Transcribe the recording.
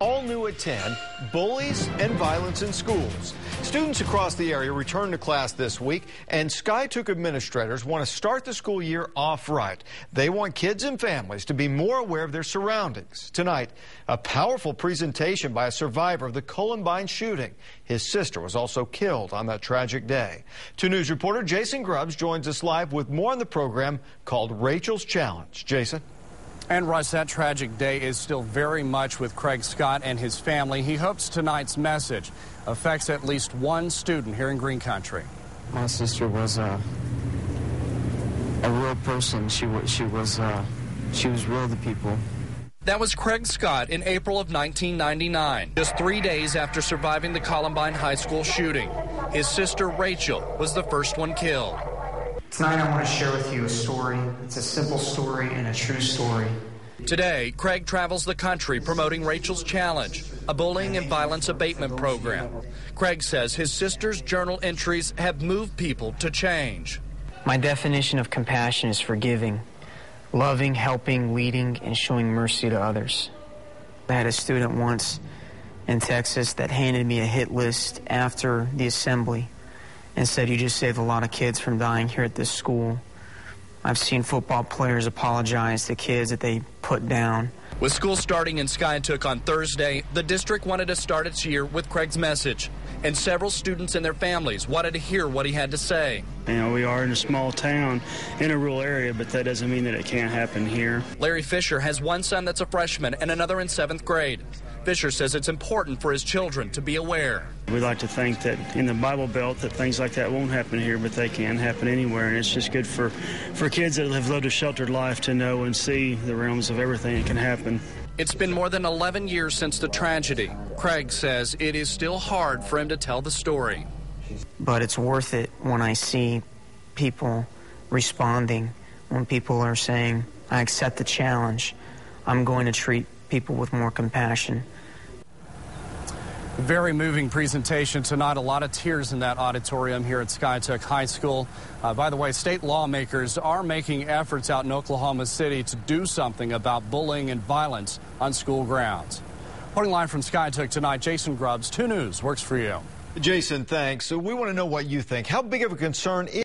All new at 10, bullies and violence in schools. Students across the area return to class this week, and Skiatook administrators want to start the school year off right. They want kids and families to be more aware of their surroundings. Tonight, a powerful presentation by a survivor of the Columbine shooting. His sister was also killed on that tragic day. 2 News reporter Jason Grubbs joins us live with more on the program called Rachel's Challenge. Jason? And Russ, that tragic day is still very much with Craig Scott and his family. He hopes tonight's message affects at least one student here in Green Country. My sister was a real person. She was real to people. That was Craig Scott in April of 1999, just 3 days after surviving the Columbine High School shooting. His sister Rachel was the first one killed. Tonight I want to share with you a story. It's a simple story and a true story. Today, Craig travels the country promoting Rachel's Challenge, a bullying and violence abatement program. Craig says his sister's journal entries have moved people to change. My definition of compassion is forgiving, loving, helping, leading, and showing mercy to others. I had a student once in Texas that handed me a hit list after the assembly and said, "You just saved a lot of kids from dying here at this school." I've seen football players apologize to kids that they put down. With school starting in Skiatook on Thursday, the district wanted to start its year with Craig's message, and several students and their families wanted to hear what he had to say. You know, we are in a small town in a rural area, but that doesn't mean that it can't happen here. Larry Fisher has one son that's a freshman and another in 7th grade. Fisher says it's important for his children to be aware. We like to think that in the Bible Belt that things like that won't happen here, but they can happen anywhere, and it's just good for kids that have lived a sheltered life to know and see the realms of everything that can happen. It's been more than 11 years since the tragedy. Craig says it is still hard for him to tell the story. But it's worth it when I see people responding, when people are saying, "I accept the challenge. I'm going to treat people with more compassion." Very moving presentation tonight. A lot of tears in that auditorium here at Skiatook High School. By the way, state lawmakers are making efforts out in Oklahoma City to do something about bullying and violence on school grounds. Reporting live from Skiatook tonight, Jason Grubbs, 2 News, works for you. Jason, thanks. So we want to know what you think. How big of a concern is